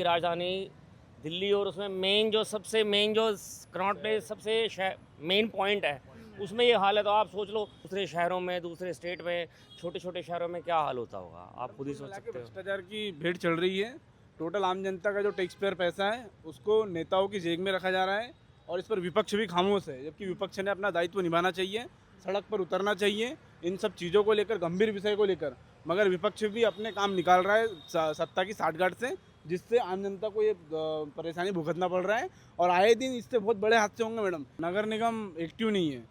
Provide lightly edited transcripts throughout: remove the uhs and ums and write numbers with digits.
की राजधानी दिल्ली, और उसमें मेन जो कनॉट प्लेस सबसे मेन पॉइंट है, उसमें ये हाल है। तो आप सोच लो दूसरे शहरों में, दूसरे स्टेट में, छोटे छोटे शहरों में क्या हाल होता होगा, आप खुद ही सोच सकते हो। भ्रष्टाचार की भेंट चल रही है। टोटल आम जनता का जो टैक्स पेयर पैसा है उसको नेताओं की जेब में रखा जा रहा है, और इस पर विपक्ष भी खामोश है, जबकि विपक्ष ने अपना दायित्व निभाना चाहिए, सड़क पर उतरना चाहिए इन सब चीज़ों को लेकर, गंभीर विषय को लेकर। मगर विपक्ष भी अपने काम निकाल रहा है सत्ता की साठगांठ से, जिससे आम जनता को ये परेशानी भुगतना पड़ रहा है। और आए दिन इससे बहुत बड़े हादसे होंगे मैडम। नगर निगम एक्टिव नहीं है।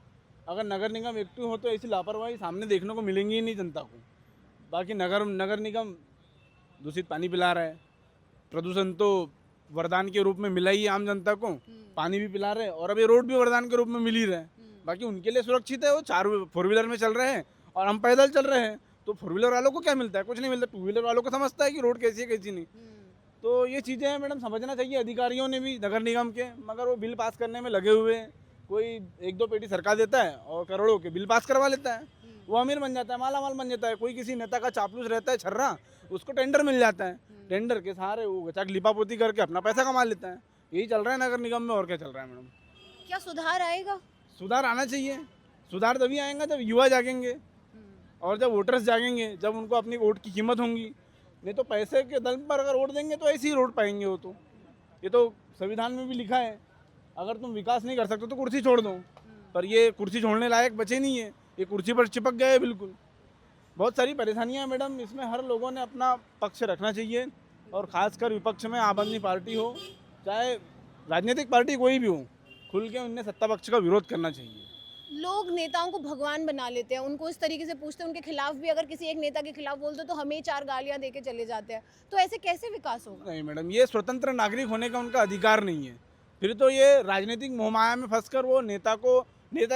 अगर नगर निगम एक्टिव हो तो ऐसी लापरवाही सामने देखने को मिलेंगी ही नहीं जनता को। बाकी नगर निगम दूषित पानी पिला रहा है, प्रदूषण तो वरदान के रूप में मिला ही है आम जनता को, पानी भी पिला रहे हैं, और अब ये रोड भी वरदान के रूप में मिल ही रहे हैं। बाकी उनके लिए सुरक्षित है, वो 4 व्हीलर में चल रहे हैं और हम पैदल चल रहे हैं। तो 4 व्हीलर वालों को क्या मिलता है? कुछ नहीं मिलता। 2 व्हीलर वालों को समझता है कि रोड कैसी है कैसी नहीं। तो ये चीज़ें हैं मैडम, समझना चाहिए अधिकारियों ने भी, नगर निगम के। मगर वो बिल पास करने में लगे हुए हैं। कोई 1-2 पेटी सरकार देता है और करोड़ों के बिल पास करवा लेता है। वो अमीर बन जाता है, माला माल बन जाता है। कोई किसी नेता का चापलूस रहता है छर्रा, उसको टेंडर मिल जाता है। टेंडर के सहारे वो गचाक लिपापोती करके अपना पैसा कमा लेता है। यही चल रहा है नगर निगम में, और क्या चल रहा है मैडम। क्या सुधार आएगा? सुधार आना चाहिए। सुधार तभी आएगा जब युवा जागेंगे और जब वोटर्स जागेंगे, जब उनको अपनी वोट की कीमत होंगी। नहीं तो पैसे के दम पर अगर वोट देंगे तो ऐसे ही वोट पाएंगे वो। तो ये तो संविधान में भी लिखा है, अगर तुम विकास नहीं कर सकते तो कुर्सी छोड़ दो। पर ये कुर्सी छोड़ने लायक बचे नहीं है, ये कुर्सी पर चिपक गए हैं बिल्कुल। बहुत सारी परेशानियां हैं मैडम, इसमें हर लोगों ने अपना पक्ष रखना चाहिए, और ख़ासकर विपक्ष में आम आदमी पार्टी हो, चाहे राजनीतिक पार्टी कोई भी हो, खुल के उनने सत्ता पक्ष का विरोध करना चाहिए। लोग नेताओं को भगवान बना लेते हैं, उनको इस तरीके से पूछते हैं, उनके खिलाफ भी अगर किसी एक नेता के खिलाफ बोल दो तो हमें 4 गालियां देके चले जाते हैं। तो ऐसे कैसे विकास होगा? नहीं मैडम, ये स्वतंत्र नागरिक होने का उनका अधिकार नहीं है। फिर तो ये राजनीतिक मोहमाया में फंसकर वो नेता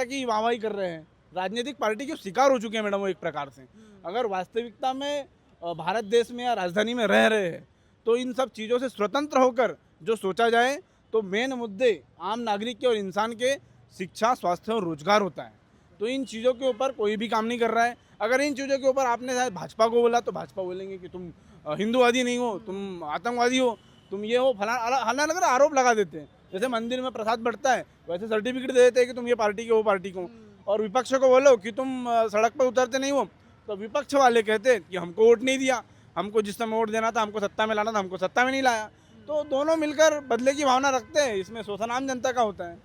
की वाहवाही कर रहे हैं। राजनीतिक पार्टी के शिकार हो चुके हैं मैडम वो एक प्रकार से। अगर वास्तविकता में भारत देश में या राजधानी में रह रहे हैं तो इन सब चीज़ों से स्वतंत्र होकर जो सोचा जाए, तो मेन मुद्दे आम नागरिक के और इंसान के शिक्षा, स्वास्थ्य और रोजगार होता है। तो इन चीज़ों के ऊपर कोई भी काम नहीं कर रहा है। अगर इन चीज़ों के ऊपर आपने शायद भाजपा को बोला तो भाजपा बोलेंगे कि तुम हिंदूवादी नहीं हो, तुम आतंकवादी हो, तुम ये हो, फलाना अलग अलग आरोप लगा देते हैं। जैसे मंदिर में प्रसाद बढ़ता है वैसे सर्टिफिकेट दे देते हैं कि तुम ये पार्टी के वो पार्टी को। और विपक्ष को बोलो कि तुम सड़क पर उतरते नहीं हो, तो विपक्ष वाले कहते हैं कि हमको वोट नहीं दिया, हमको जिस समय वोट देना था, हमको सत्ता में लाना था, हमको सत्ता में नहीं लाया। तो दोनों मिलकर बदले की भावना रखते हैं, इसमें शोषण आम जनता का होता है।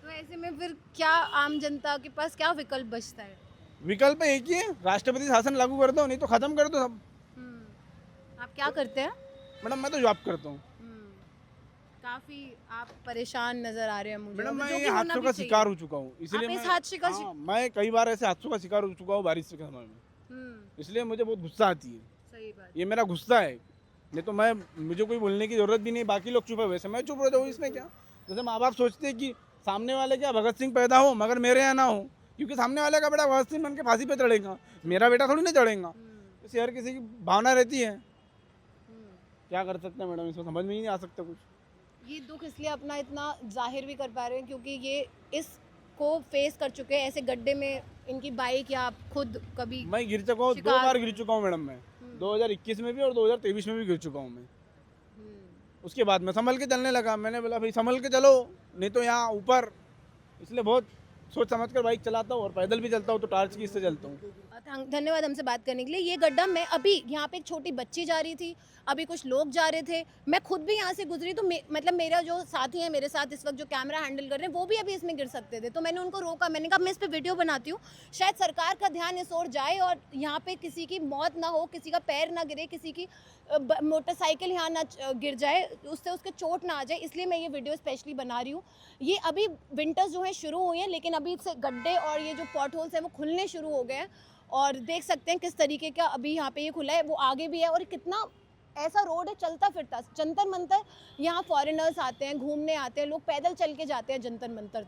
तो ऐसे में फिर क्या आम जनता के पास क्या विकल्प बचता है? विकल्प एक ही है, राष्ट्रपति शासन लागू कर दो, नहीं तो खत्म कर दो सब। आप क्या करते हैं? मैडम मैं तो जॉब करता हूँ। काफी आप परेशान नजर आ रहे हैं मुझे। मैडम जो मैं कि ये होना हादसों भी का चाहिए। शिकार हो चुका हूँ, इसलिए आप इस मैं हादसे का हाँ, मैं कई बार ऐसे हादसों का शिकार हो चुका हूँ बारिश के समय में। इसलिए मुझे बहुत गुस्सा आती है। सही बात। ये मेरा गुस्सा है। नहीं तो मुझे कोई बोलने की जरूरत भी नहीं, बाकी लोग चुप है वैसे मैं चुप रह जाऊँ, इसमें क्या। जैसे माँ बाप सोचते हैं कि सामने वाले क्या भगत सिंह पैदा हो मगर मेरे यहाँ ना हो, क्योंकि सामने वाले का बेटा भगत सिंह बन के फांसी पे चढ़ेगा, मेरा बेटा थोड़ी ना चढ़ेगा। इससे हर किसी की भावना रहती है। क्या कर सकते हैं मैडम, इसको समझ में ही नहीं आ सकता कुछ। ये दुख इसलिए अपना इतना जाहिर भी कर पा रहे हैं क्योंकि ये इसको फेस कर चुके हैं। ऐसे गड्ढे में इनकी बाइक या आप खुद कभी मैं गिर चुका हूँ, 2 बार गिर चुका हूँ मैडम मैं। 2021 में भी और 2023 में भी गिर चुका हूँ मैं। उसके बाद मैं संभल के चलने लगा। मैंने बोला भाई संभल के चलो, नहीं तो यहाँ ऊपर, इसलिए बहुत सोच समझ कर बाइक चलाता हूँ, और पैदल भी चलता हूँ तो टार्च की इससे चलता हूँ। धन्यवाद हमसे बात करने के लिए। ये गड्ढा मैं अभी यहाँ पे एक छोटी बच्ची जा रही थी, अभी कुछ लोग जा रहे थे, मैं खुद भी यहाँ से गुजरी। तो मतलब मेरा जो साथी है मेरे साथ इस वक्त जो कैमरा हैंडल कर रहे हैं वो भी अभी इसमें गिर सकते थे। तो मैंने उनको रोका, मैंने कहा मैं इस पे वीडियो बनाती हूँ, शायद सरकार का ध्यान इस ओर जाए और यहाँ पे किसी की मौत ना हो, किसी का पैर ना गिरे, किसी की मोटरसाइकिल यहाँ ना गिर जाए, उससे उसके चोट ना आ जाए। इसलिए मैं ये वीडियो स्पेशली बना रही हूँ। ये अभी विंटर्स जो हैं शुरू हुए हैं, लेकिन अभी से गड्ढे और ये जो पॉट होल्स हैं वो खुलने शुरू हो गए हैं। और देख सकते हैं किस तरीके का अभी यहाँ पे ये खुला है, वो आगे भी है। और कितना ऐसा रोड है चलता फिरता, जंतर मंतर, यहाँ फॉरेनर्स आते हैं, घूमने आते हैं, लोग पैदल चल के जाते हैं जंतर मंतर।